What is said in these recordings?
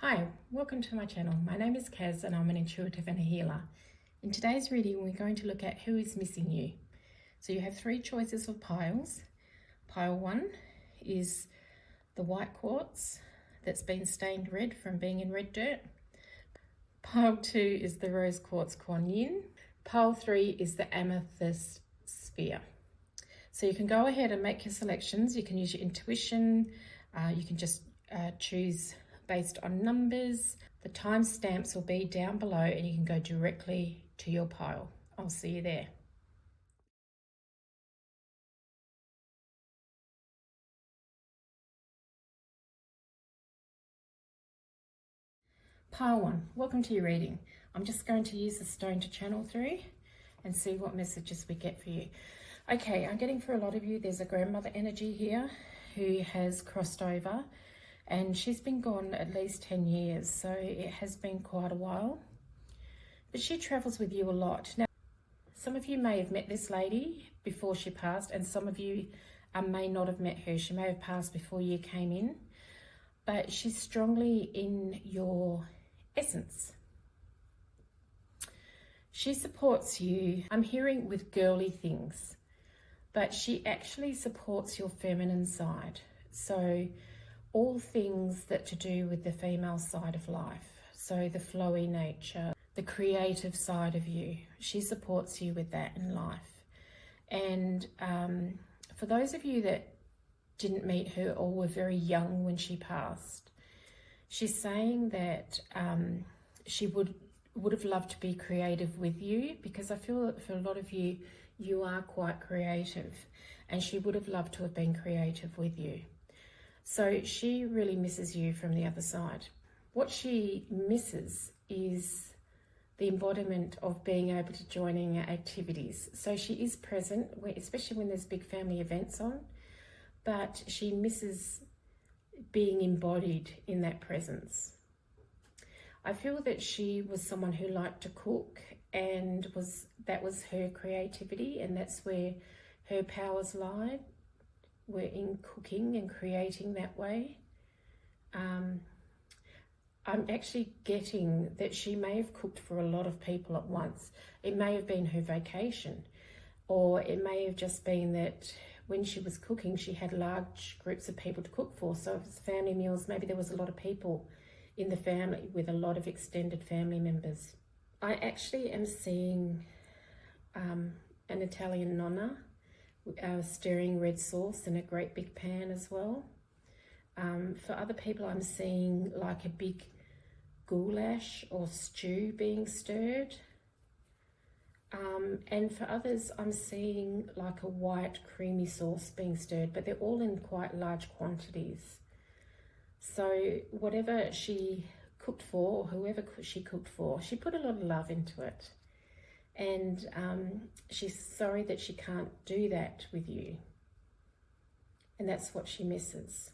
Hi, welcome to my channel. My name is Kaz and I'm an intuitive and a healer. In today's reading, we're going to look at who is missing you. So you have three choices of piles. Pile 1 is the white quartz that's been stained red from being in red dirt. Pile 2 is the rose quartz Quan. Pile 3 is the amethyst sphere. So you can go ahead and make your selections. You can use your intuition. You can just choose based on numbers. The timestamps will be down below and you can go directly to your pile. I'll see you there. Pile 1, welcome to your reading. I'm just going to use the stone to channel through and see what messages we get for you. Okay, I'm getting for a lot of you, there's a grandmother energy here who has crossed over. And she's been gone at least 10 years, so it has been quite a while. But she travels with you a lot. Now, some of you may have met this lady before she passed, and some of you may not have met her. She may have passed before you came in, but she's strongly in your essence. She supports you, I'm hearing, with girly things, but she actually supports your feminine side. So all things that to do with the female side of life. So the flowy nature, the creative side of you. She supports you with that in life. And for those of you that didn't meet her or were very young when she passed, she's saying that she would have loved to be creative with you, because I feel that for a lot of you, you are quite creative, and she would have loved to have been creative with you. So she really misses you from the other side. What she misses is the embodiment of being able to join in activities. So she is present, especially when there's big family events on, but she misses being embodied in that presence. I feel that she was someone who liked to cook, and that was her creativity, and that's where her powers lied. Were in cooking and creating that way. I'm actually getting that she may have cooked for a lot of people at once. It may have been her vacation, or it may have just been that when she was cooking, she had large groups of people to cook for. So if it's family meals, maybe there was a lot of people in the family with a lot of extended family members. I actually am seeing an Italian nonna stirring red sauce in a great big pan as well. For other people, I'm seeing like a big goulash or stew being stirred. And for others, I'm seeing like a white creamy sauce being stirred, but they're all in quite large quantities. So whatever she cooked for, or whoever she cooked for, she put a lot of love into it. And she's sorry that she can't do that with you. And that's what she misses.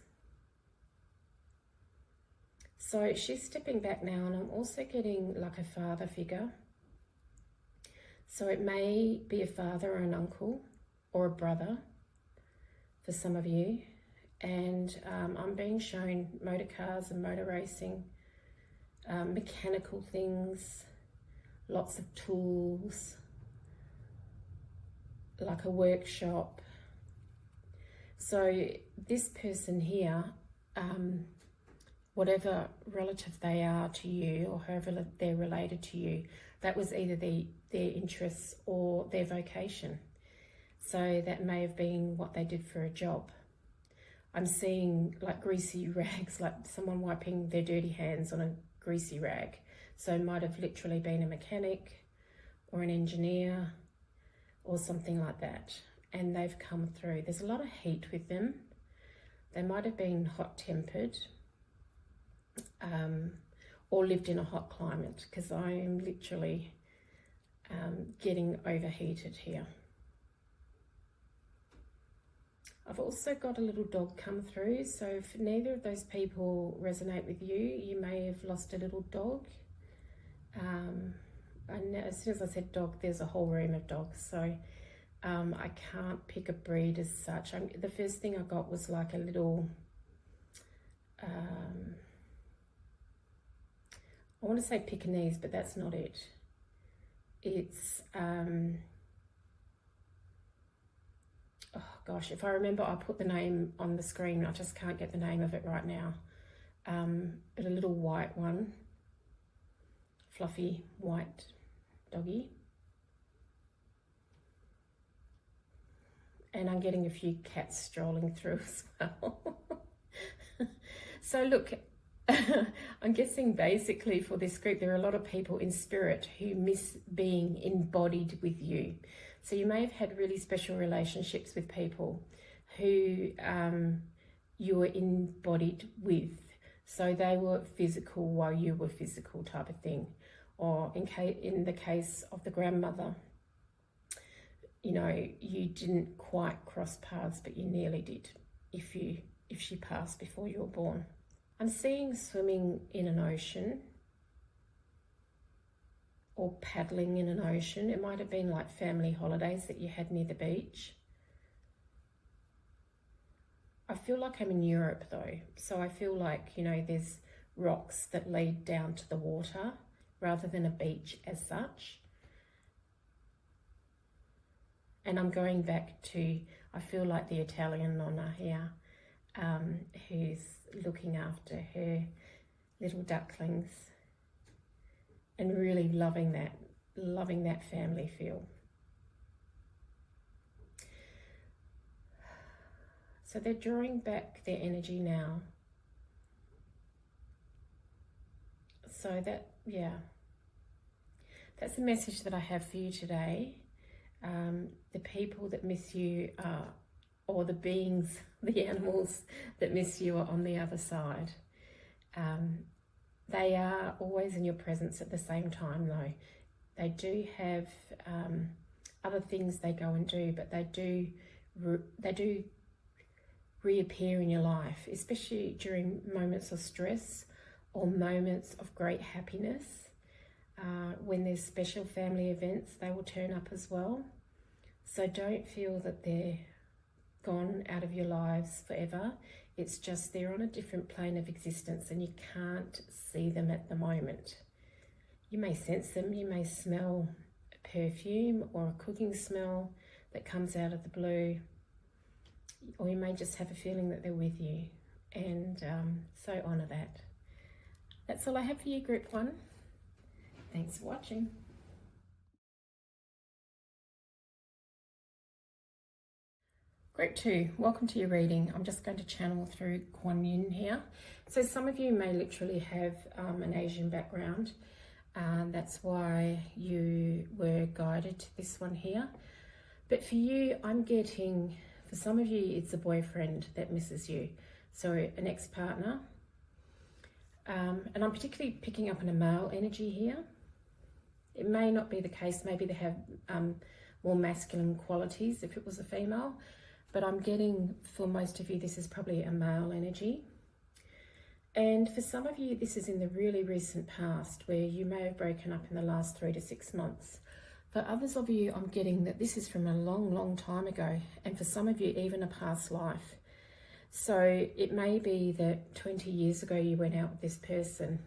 So she's stepping back now, and I'm also getting like a father figure. So it may be a father or an uncle or a brother for some of you. And I'm being shown motor cars and motor racing, mechanical things, lots of tools, like a workshop. So this person here, whatever relative they are to you, or however they're related to you, that was either their interests or their vocation. So that may have been what they did for a job. I'm seeing like greasy rags, like someone wiping their dirty hands on a greasy rag. So it might have literally been a mechanic or an engineer or something like that. And they've come through. There's a lot of heat with them. They might have been hot-tempered or lived in a hot climate, because I am literally getting overheated here. I've also got a little dog come through. So if neither of those people resonate with you, you may have lost a little dog. And as soon as I said dog, there's a whole room of dogs. So I can't pick a breed as such. The first thing I got was like a little I want to say Pekingese, but that's not it. It's, oh gosh, if I remember, I'll put the name on the screen. I just can't get the name of it right now. But a little white one, fluffy white doggy. And I'm getting a few cats strolling through as well. So look, I'm guessing basically for this group, there are a lot of people in spirit who miss being embodied with you. So you may have had really special relationships with people who you were embodied with. So they were physical while you were physical, type of thing. Or in the case of the grandmother, you know, you didn't quite cross paths, but you nearly did if she passed before you were born. I'm seeing swimming in an ocean or paddling in an ocean. It might have been like family holidays that you had near the beach. I feel like I'm in Europe though. So I feel like, you know, there's rocks that lead down to the water rather than a beach as such. And I'm going back to, I feel like the Italian nonna here, who's looking after her little ducklings and really loving that family feel. So they're drawing back their energy now. So that, yeah, that's the message that I have for you today. The people that miss you are, or the beings, the animals that miss you are on the other side. They are always in your presence at the same time though. They do have other things they go and do, but they do reappear in your life, especially during moments of stress or moments of great happiness. When there's special family events, they will turn up as well. So don't feel that they're gone out of your lives forever. It's just they're on a different plane of existence and you can't see them at the moment. You may sense them, you may smell a perfume or a cooking smell that comes out of the blue, or you may just have a feeling that they're with you, and so honour that. That's all I have for you, Group 1. Thanks for watching. Group 2, welcome to your reading. I'm just going to channel through Quan here. So some of you may literally have an Asian background. That's why you were guided to this one here. But for you, I'm getting, for some of you, it's a boyfriend that misses you. So an ex-partner. And I'm particularly picking up on a male energy here. It may not be the case. Maybe they have more masculine qualities if it was a female. But I'm getting, for most of you, this is probably a male energy. And for some of you, this is in the really recent past, where you may have broken up in the last 3 to 6 months. For others of you, I'm getting that this is from a long, long time ago. And for some of you, even a past life. So it may be that 20 years ago, you went out with this person.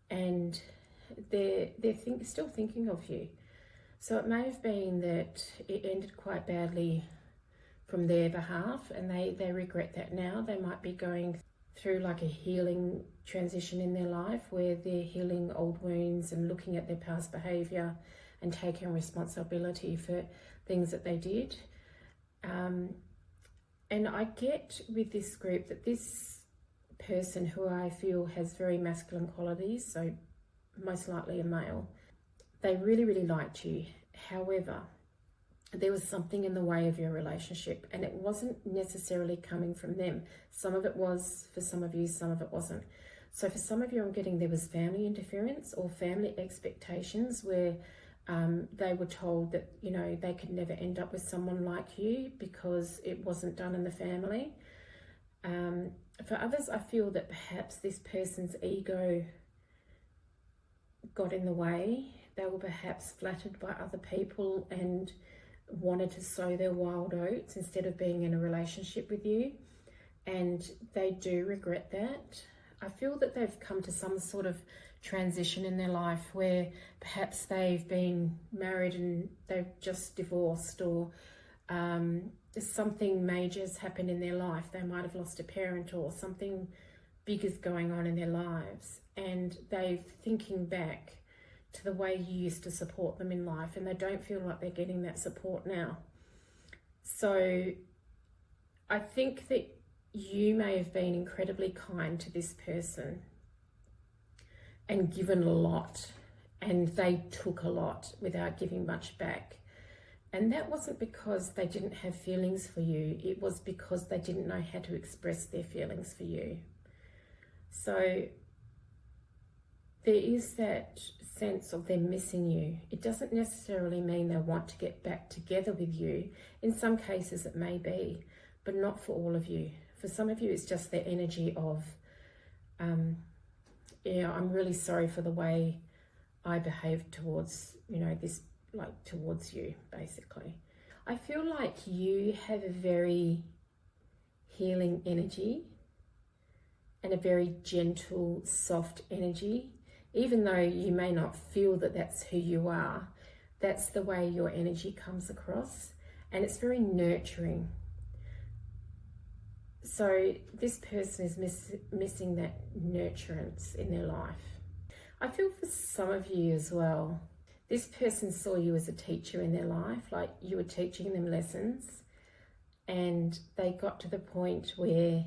And they're still thinking of you. So it may have been that it ended quite badly from their behalf, and they regret that now. They might be going through like a healing transition in their life where they're healing old wounds and looking at their past behaviour and taking responsibility for things that they did. And I get with this group that this person, who I feel has very masculine qualities, so most likely a male, they really, really liked you. However, there was something in the way of your relationship, and it wasn't necessarily coming from them. Some of it was for some of you, some of it wasn't. So for some of you, I'm getting there was family interference or family expectations where they were told that, you know, they could never end up with someone like you because it wasn't done in the family. For others, I feel that perhaps this person's ego got in the way. They were perhaps flattered by other people and wanted to sow their wild oats instead of being in a relationship with you, and they do regret that. I feel that they've come to some sort of transition in their life where perhaps they've been married and they've just divorced, or something major's happened in their life. They might have lost a parent, or something big is going on in their lives, and they're thinking back to the way you used to support them in life, and they don't feel like they're getting that support now. So I think that you may have been incredibly kind to this person and given a lot, and they took a lot without giving much back. And that wasn't because they didn't have feelings for you. It was because they didn't know how to express their feelings for you. So there is that sense of them missing you. It doesn't necessarily mean they want to get back together with you. In some cases it may be, but not for all of you. For some of you, it's just their energy of, I'm really sorry for the way I behaved towards, towards you, basically. I feel like you have a very healing energy and a very gentle, soft energy. Even though you may not feel that that's who you are, that's the way your energy comes across, and it's very nurturing. So this person is missing that nurturance in their life. I feel for some of you as well, this person saw you as a teacher in their life, like you were teaching them lessons, and they got to the point where,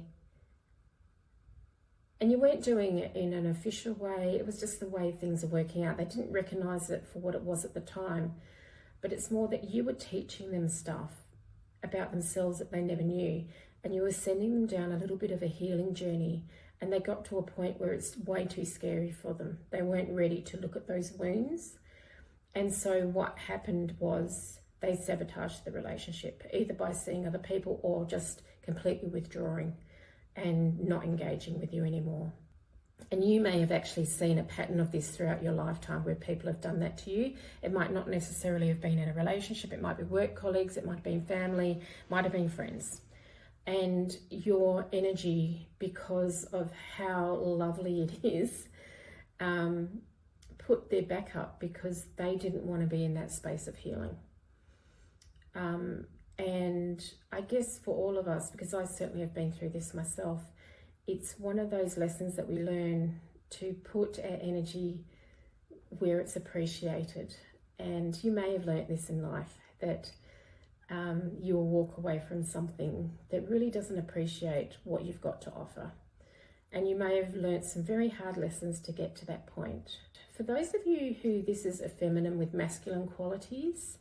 and you weren't doing it in an official way, it was just the way things are working out. They didn't recognize it for what it was at the time, but it's more that you were teaching them stuff about themselves that they never knew, and you were sending them down a little bit of a healing journey, and they got to a point where it's way too scary for them. They weren't ready to look at those wounds. And so what happened was they sabotaged the relationship, either by seeing other people or just completely withdrawing and not engaging with you anymore. And you may have actually seen a pattern of this throughout your lifetime where people have done that to you. It might not necessarily have been in a relationship, it might be work colleagues, it might have been family, it might have been friends. And your energy, because of how lovely it is, put their back up because they didn't want to be in that space of healing. And I guess for all of us, because I certainly have been through this myself, it's one of those lessons that we learn to put our energy where it's appreciated. And you may have learnt this in life, that you will walk away from something that really doesn't appreciate what you've got to offer. And you may have learnt some very hard lessons to get to that point. For those of you who this is a feminine with masculine qualities,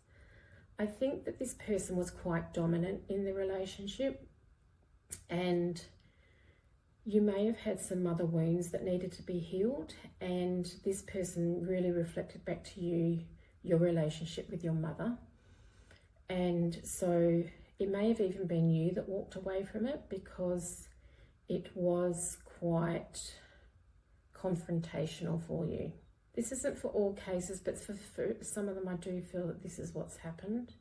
I think that this person was quite dominant in the relationship, and you may have had some mother wounds that needed to be healed, and this person really reflected back to you your relationship with your mother. And so it may have even been you that walked away from it because it was quite confrontational for you. This isn't for all cases, but for some of them I do feel that this is what's happened.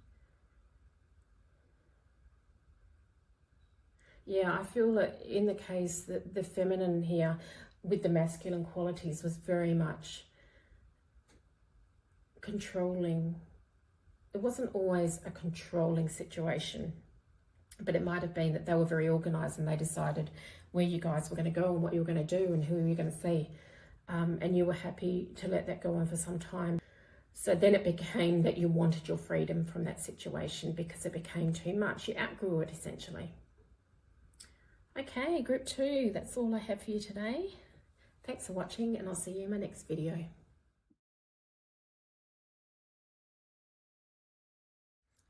Yeah, I feel that in the case that the feminine here with the masculine qualities was very much controlling. It wasn't always a controlling situation, but it might have been that they were very organised and they decided where you guys were going to go and what you were going to do and who you were going to see. And you were happy to let that go on for some time. So then it became that you wanted your freedom from that situation because it became too much. You outgrew it essentially. Okay, group 2, that's all I have for you today. Thanks for watching, and I'll see you in my next video.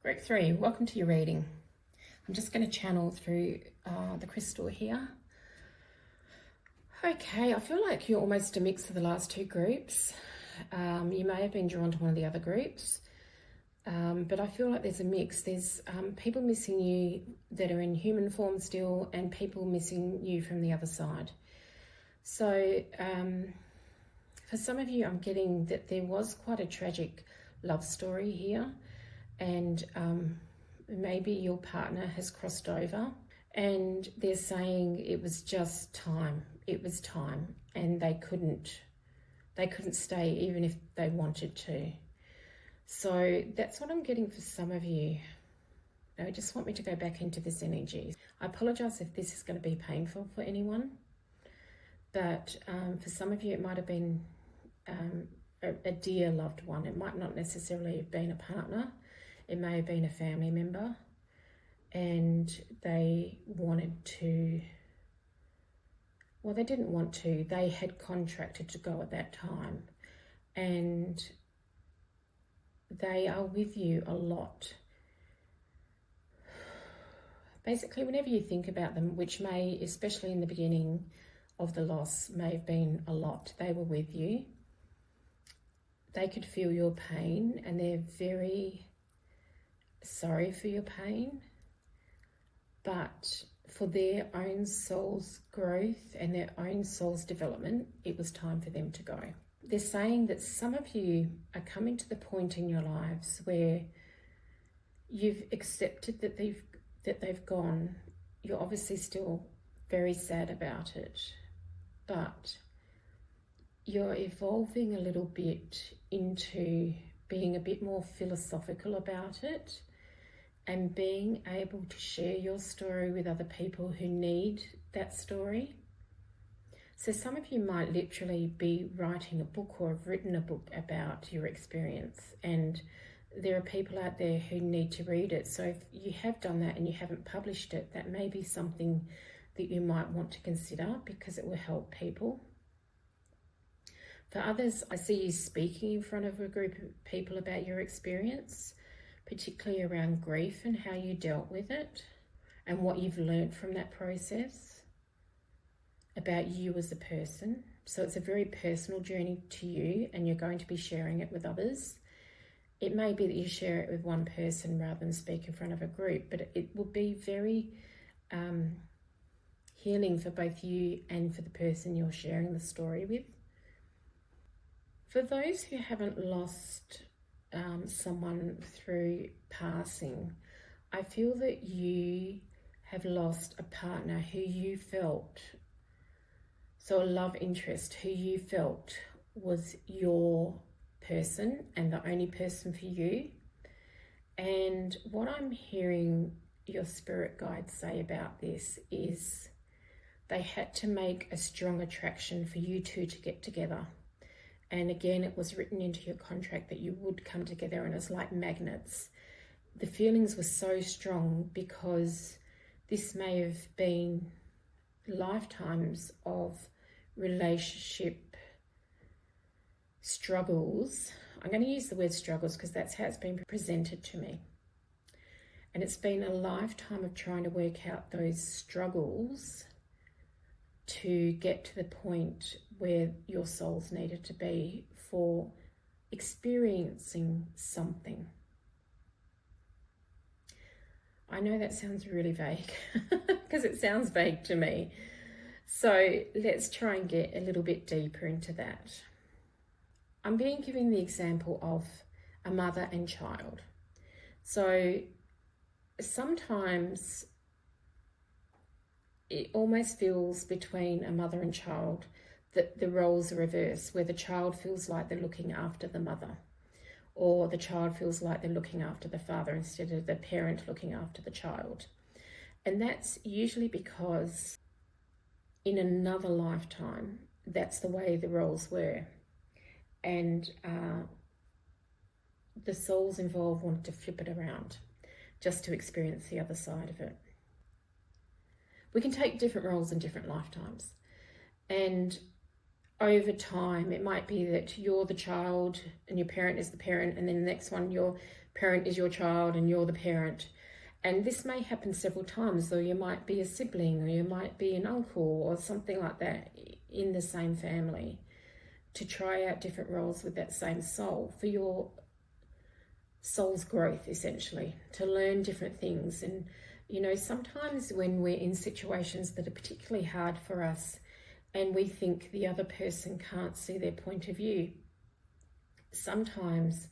Group 3, welcome to your reading. I'm just going to channel through the crystal here. Okay, I feel like you're almost a mix of the last 2 groups. You may have been drawn to one of the other groups, but I feel like there's a mix. There's people missing you that are in human form still, and people missing you from the other side. So for some of you, I'm getting that there was quite a tragic love story here, and maybe your partner has crossed over, and they're saying it was just time. It was time, and they couldn't They couldn't stay even if they wanted to. So that's what I'm getting for some of you. I just want me to go back into this energy. I apologize if this is going to be painful for anyone, but for some of you it might have been a dear loved one. It might not necessarily have been a partner. It may have been a family member, and they wanted to, well, they didn't want to. They had contracted to go at that time, and they are with you a lot. Basically, whenever you think about them, which may, especially in the beginning of the loss, may have been a lot, they were with you. They could feel your pain, and they're very sorry for your pain. But for their own soul's growth and their own soul's development, it was time for them to go. They're saying that some of you are coming to the point in your lives where you've accepted that they've gone. You're obviously still very sad about it, but you're evolving a little bit into being a bit more philosophical about it and being able to share your story with other people who need that story. So some of you might literally be writing a book or have written a book about your experience, and there are people out there who need to read it. So if you have done that and you haven't published it, that may be something that you might want to consider, because it will help people. For others, I see you speaking in front of a group of people about your experience, particularly around grief and how you dealt with it and what you've learned from that process about you as a person. So it's a very personal journey to you, and you're going to be sharing it with others. It may be that you share it with one person rather than speak in front of a group, but it will be very healing for both you and for the person you're sharing the story with. For those who haven't lost someone through passing, I feel that you have lost a partner who you felt, so a love interest who you felt was your person and the only person for you. And what I'm hearing your spirit guides say about this is they had to make a strong attraction for you two to get together. And again, it was written into your contract that you would come together, and it's like magnets. The feelings were so strong because this may have been lifetimes of relationship struggles. I'm going to use the word struggles because that's how it's been presented to me. And it's been a lifetime of trying to work out those struggles to get to the point where your souls needed to be for experiencing something. I know that sounds really vague because it sounds vague to me. So let's try and get a little bit deeper into that. I'm being given the example of a mother and child. So sometimes it almost feels between a mother and child that the roles are reversed, where the child feels like they're looking after the mother, or the child feels like they're looking after the father instead of the parent looking after the child. And that's usually because in another lifetime, that's the way the roles were. And the souls involved wanted to flip it around just to experience the other side of it. We can take different roles in different lifetimes. And over time, it might be that you're the child and your parent is the parent, and then the next one, your parent is your child and you're the parent. And this may happen several times, though you might be a sibling or you might be an uncle or something like that in the same family, to try out different roles with that same soul for your soul's growth, essentially, to learn different things. And you know, sometimes when we're in situations that are particularly hard for us and we think the other person can't see their point of view, sometimes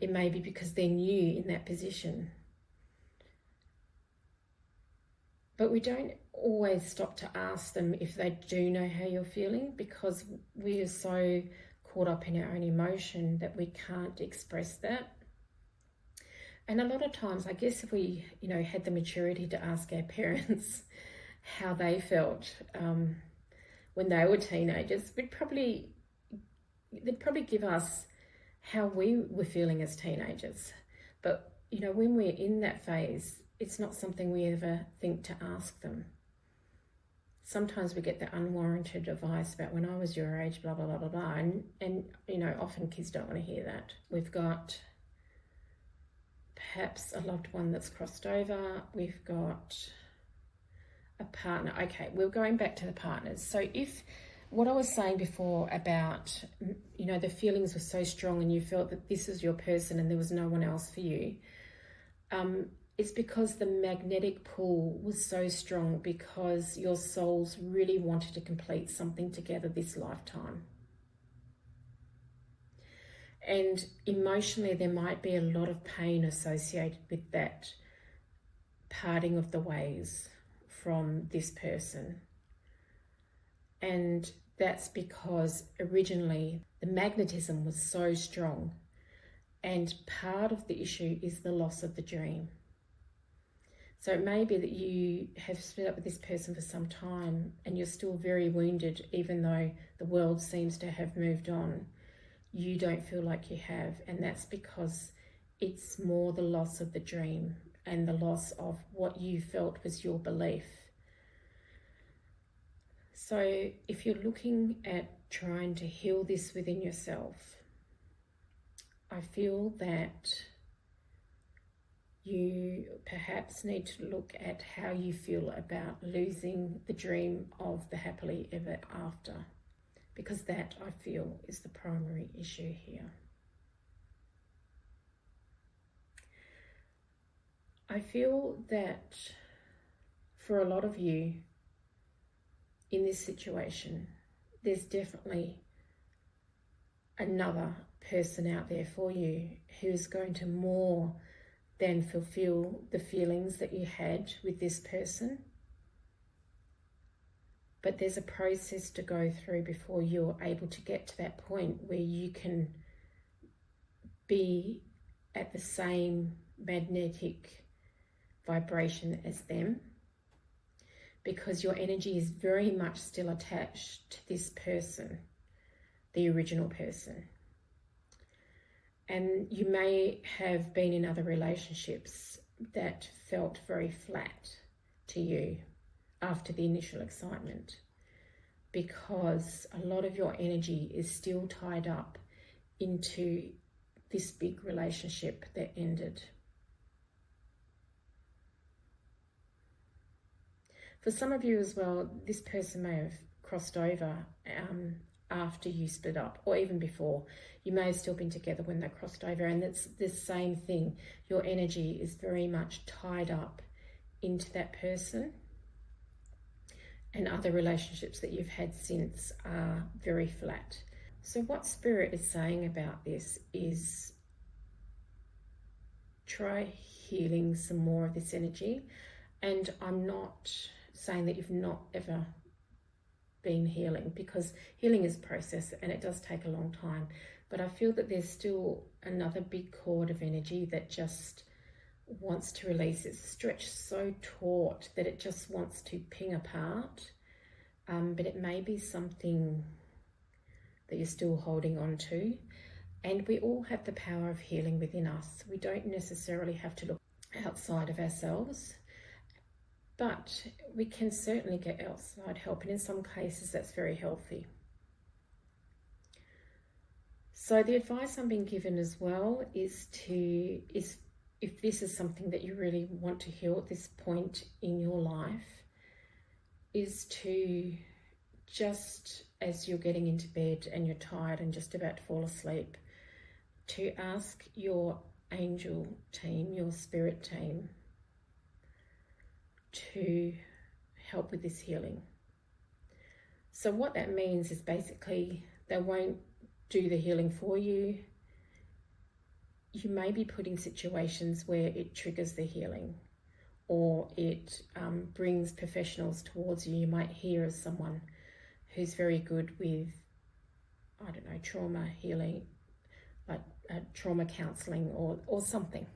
it may be because they're new in that position. But we don't always stop to ask them if they do know how you're feeling, because we are so caught up in our own emotion that we can't express that. And a lot of times, I guess if we, had the maturity to ask our parents how they felt when they were teenagers, they'd probably give us how we were feeling as teenagers. But, when we're in that phase, it's not something we ever think to ask them. Sometimes we get the unwarranted advice about when I was your age, blah, blah, blah, blah, blah. And often kids don't want to hear that. We've got perhaps a loved one that's crossed over. We've got a partner. Okay, we're going back to the partners. So if what I was saying before about, the feelings were so strong and you felt that this is your person and there was no one else for you, it's because the magnetic pull was so strong, because your souls really wanted to complete something together this lifetime. And emotionally, there might be a lot of pain associated with that parting of the ways from this person. And that's because originally the magnetism was so strong. And part of the issue is the loss of the dream. So it may be that you have split up with this person for some time and you're still very wounded, even though the world seems to have moved on. You don't feel like you have, and that's because it's more the loss of the dream and the loss of what you felt was your belief. So if you're looking at trying to heal this within yourself, I feel that you perhaps need to look at how you feel about losing the dream of the happily ever after, because that, I feel, is the primary issue here. I feel that for a lot of you in this situation, there's definitely another person out there for you who's going to more than fulfill the feelings that you had with this person. But there's a process to go through before you're able to get to that point where you can be at the same magnetic vibration as them, because your energy is very much still attached to this person, the original person. And you may have been in other relationships that felt very flat to you after the initial excitement, because a lot of your energy is still tied up into this big relationship that ended. For some of you as well, this person may have crossed over after you split up, or even before. You may have still been together when they crossed over, and it's the same thing. Your energy is very much tied up into that person, and other relationships that you've had since are very flat. So what Spirit is saying about this is try healing some more of this energy. And I'm not saying that you've not ever been healing, because healing is a process and it does take a long time. But I feel that there's still another big cord of energy that just wants to release. It's stretched so taut that it just wants to ping apart. But it may be something that you're still holding on to. And we all have the power of healing within us. We don't necessarily have to look outside of ourselves, but we can certainly get outside help. And in some cases, that's very healthy. So the advice I'm being given as well is if this is something that you really want to heal at this point in your life, is to, just as you're getting into bed and you're tired and just about to fall asleep, to ask your angel team, your spirit team, to help with this healing. So what that means is basically they won't do the healing for you. You may be put in situations where it triggers the healing, or it brings professionals towards you. You might hear of someone who's very good with, I don't know, trauma healing, like trauma counselling or something.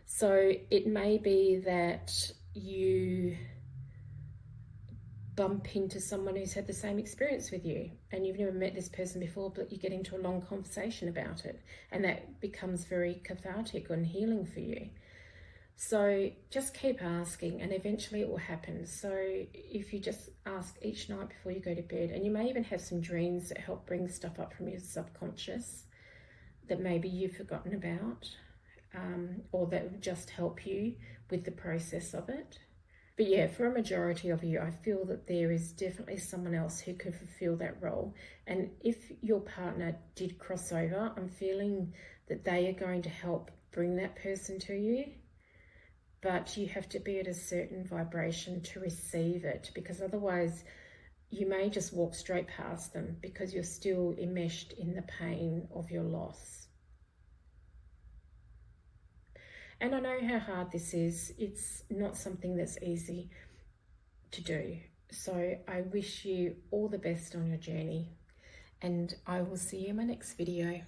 So it may be that you bump into someone who's had the same experience with you and you've never met this person before, but you get into a long conversation about it, and that becomes very cathartic and healing for you. So just keep asking, and eventually it will happen. So if you just ask each night before you go to bed, and you may even have some dreams that help bring stuff up from your subconscious that maybe you've forgotten about, or that will just help you with the process of it. But yeah, for a majority of you, I feel that there is definitely someone else who could fulfill that role. And if your partner did cross over, I'm feeling that they are going to help bring that person to you. But you have to be at a certain vibration to receive it, because otherwise you may just walk straight past them because you're still enmeshed in the pain of your loss. And I know how hard this is. It's not something that's easy to do. So I wish you all the best on your journey, and I will see you in my next video.